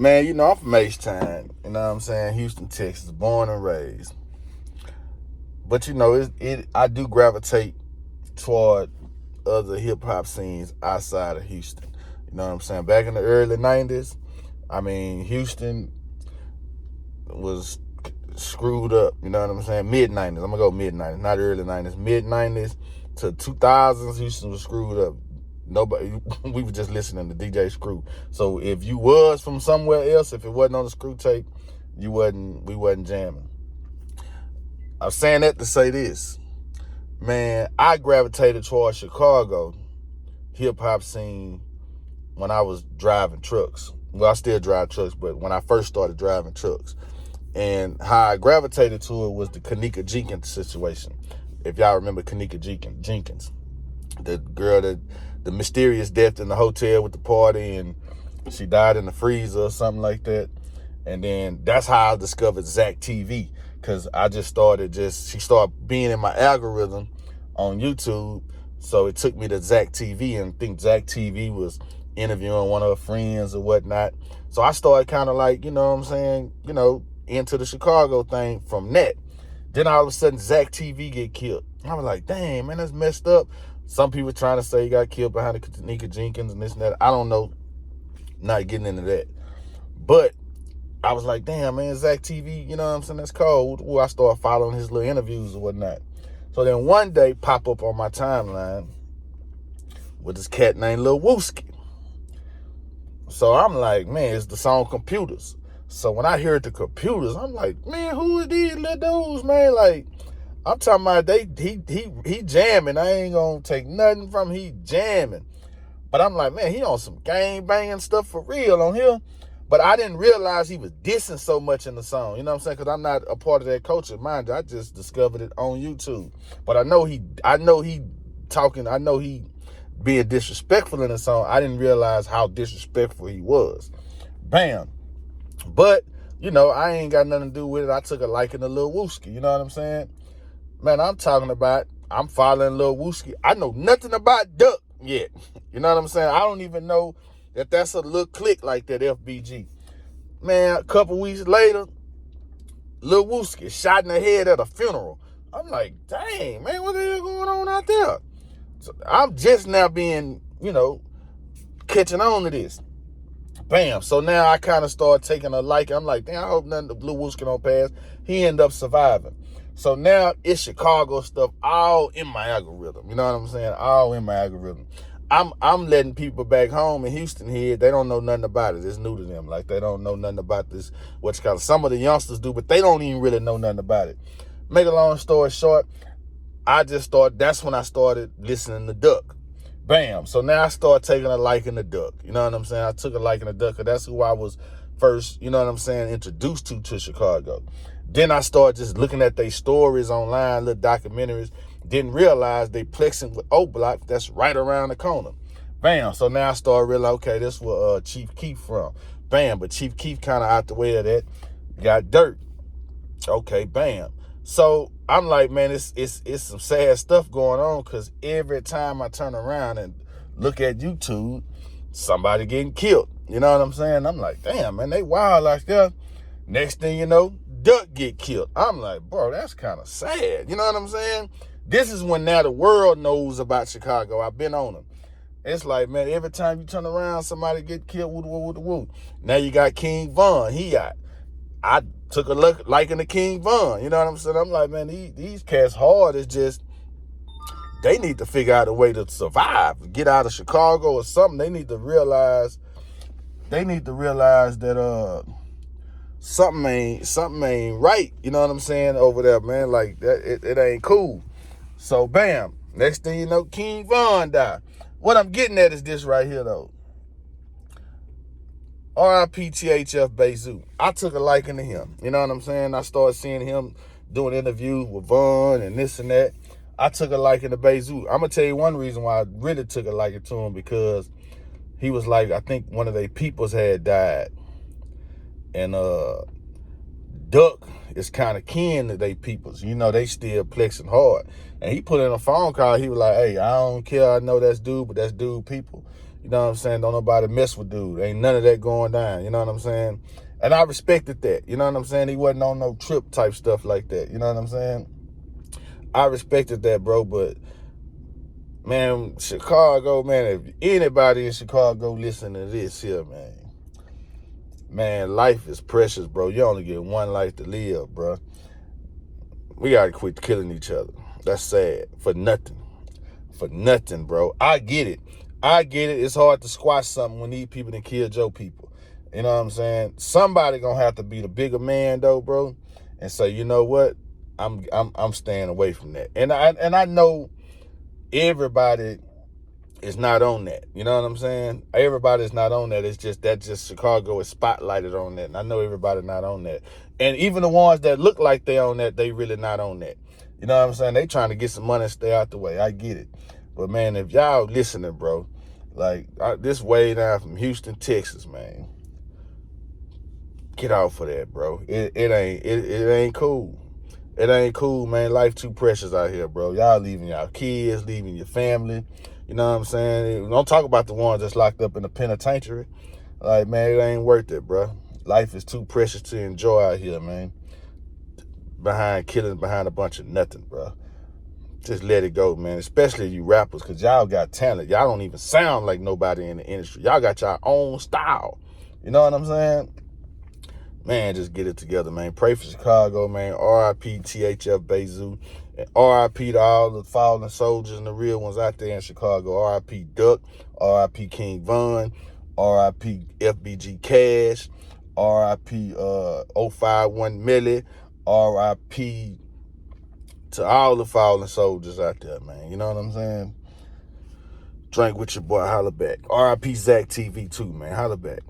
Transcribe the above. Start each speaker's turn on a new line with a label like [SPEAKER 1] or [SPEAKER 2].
[SPEAKER 1] Man, you know, I'm from H-Town. You know what I'm saying? Houston, Texas, born and raised. But you know, I do gravitate toward other hip hop scenes outside of Houston. You know what I'm saying? Back in the early 90s, I mean, Houston was screwed up. You know what I'm saying? Mid 90s. I'm gonna go mid 90s, not early 90s. Mid 90s to 2000s, Houston was screwed up. Nobody, we were just listening to DJ Screw. So if you was from somewhere else, if it wasn't on the Screw tape, we wasn't jamming. I'm saying that to say this. Man, I gravitated towards Chicago hip hop scene when I was driving trucks. Well, I still drive trucks, but when I first started driving trucks. And how I gravitated to it was the Kanika Jenkins situation. If y'all remember Kanika Jenkins, the girl the mysterious death in the hotel with the party, and she died in the freezer or something like that. And then that's how I discovered Zach TV, because she started being in my algorithm on YouTube. So it took me to Zach TV, and I think Zach TV was interviewing one of her friends or whatnot. So I started kind of like, you know what I'm saying, you know, into the Chicago thing from that. Then all of a sudden Zach TV get killed. I was like, dang, man, that's messed up. Some people trying to say he got killed behind the Kanika Jenkins and this and that. I don't know. Not getting into that. But I was like, damn, man, Zach TV, you know what I'm saying? That's cold. Well, I started following his little interviews or whatnot. So then one day pop up on my timeline with this cat named Lil Wooski. So I'm like, man, it's the song Computers. So when I heard the Computers, I'm like, man, who is these little dudes, man? Like, I'm talking about he jamming. I ain't gonna take nothing from him. He jamming. But I'm like, man, he on some gang banging stuff for real on here. But I didn't realize he was dissing so much in the song. You know what I'm saying? Because I'm not a part of that culture. Mind you, I just discovered it on YouTube. But I know he being disrespectful in the song. I didn't realize how disrespectful he was. Bam. But, you know, I ain't got nothing to do with it. I took a liking to Lil Wooski. You know what I'm saying? Man, I'm following Lil Wooski. I know nothing about Duck yet. You know what I'm saying? I don't even know that that's a little clique like that, FBG. Man, a couple weeks later, Lil Wooski shot in the head at a funeral. I'm like, dang, man, what the hell going on out there? So I'm just now being, you know, catching on to this. Bam. So now I kind of start taking a liking. I'm like, damn, I hope nothing to Lil Wooski don't pass. He ended up surviving. So now it's Chicago stuff all in my algorithm. You know what I'm saying? All in my algorithm. I'm letting people back home in Houston here, they don't know nothing about it. It's new to them. Like, they don't know nothing about this, what you call it. Some of the youngsters do, but they don't even really know nothing about it. Make a long story short, that's when I started listening to Duck. Bam. So now I start taking a liking to Duck. You know what I'm saying? I took a liking to Duck, because that's who I was first, you know what I'm saying, introduced to Chicago. Then I started just looking at their stories online, little documentaries. Didn't realize they plexing with O Block that's right around the corner. Bam. So now I started realizing, okay, this where Chief Keef from. Bam. But Chief Keef kind of out the way of that. Got dirt. Okay, bam. So I'm like, man, it's some sad stuff going on, because every time I turn around and look at YouTube, somebody getting killed. You know what I'm saying? I'm like, damn, man, they wild like that. Next thing you know, Duck get killed. I'm like, bro, that's kind of sad. You know what I'm saying? This is when now the world knows about Chicago. I've been on them. It's like, man, every time you turn around, somebody get killed. Woo. Now you got King Von. I took a look liking to King Von. You know what I'm saying? I'm like, man, these cats hard. It's just, they need to figure out a way to survive, get out of Chicago or something. They need to realize that something ain't right. You know what I'm saying, over there, man. Like, that it ain't cool. So bam, next thing you know, King Von died. What I'm getting at is this right here, though. R.I.P. THF BAYZOO. I took a liking to him. You know what I'm saying? I started seeing him doing interviews with Von and this and that. I took a liking to BAYZOO. I'm going to tell you one reason why I really took a liking to him, because he was like, I think one of their peoples had died. And Duck is kind of kin to they peoples. You know, they still plexing hard. And he put in a phone call. He was like, hey, I don't care. I know that's dude, but that's dude people. You know what I'm saying? Don't nobody mess with dude. Ain't none of that going down. You know what I'm saying? And I respected that. You know what I'm saying? He wasn't on no trip type stuff like that. You know what I'm saying? I respected that, bro. But, man, Chicago, man, if anybody in Chicago listen to this here, man, life is precious, bro. You only get one life to live, bro. We got to quit killing each other. That's sad. For nothing. For nothing, bro. I get it. It's hard to squash something when these people done kill your people. You know what I'm saying? Somebody gonna have to be the bigger man, though, bro. And so, you know what? I'm staying away from that. And I know everybody is not on that. You know what I'm saying? Everybody's not on that. It's just Chicago is spotlighted on that. And I know everybody not on that. And even the ones that look like they on that, they really not on that. You know what I'm saying? They trying to get some money and stay out the way. I get it. But, man, if y'all listening, bro, like, this way down from Houston, Texas, man, get out for that, bro. It ain't cool. It ain't cool, man. Life too precious out here, bro. Y'all leaving y'all kids, leaving your family. You know what I'm saying? Don't talk about the ones that's locked up in the penitentiary. Like, man, it ain't worth it, bro. Life is too precious to enjoy out here, man. Killing behind a bunch of nothing, bro. Just let it go, man. Especially you rappers, because y'all got talent. Y'all don't even sound like nobody in the industry. Y'all got your own style. You know what I'm saying? Man, just get it together, man. Pray for Chicago, man. R.I.P. THF BAYZOO. And R.I.P. to all the fallen soldiers and the real ones out there in Chicago. R.I.P. Duck. R.I.P. King Von. R.I.P. FBG Cash. R.I.P. 051 Millie. R.I.P. to all the fallen soldiers out there, man. You know what I'm saying? Drink with your boy. Holla back. R.I.P. Zach TV too, man. Holla back.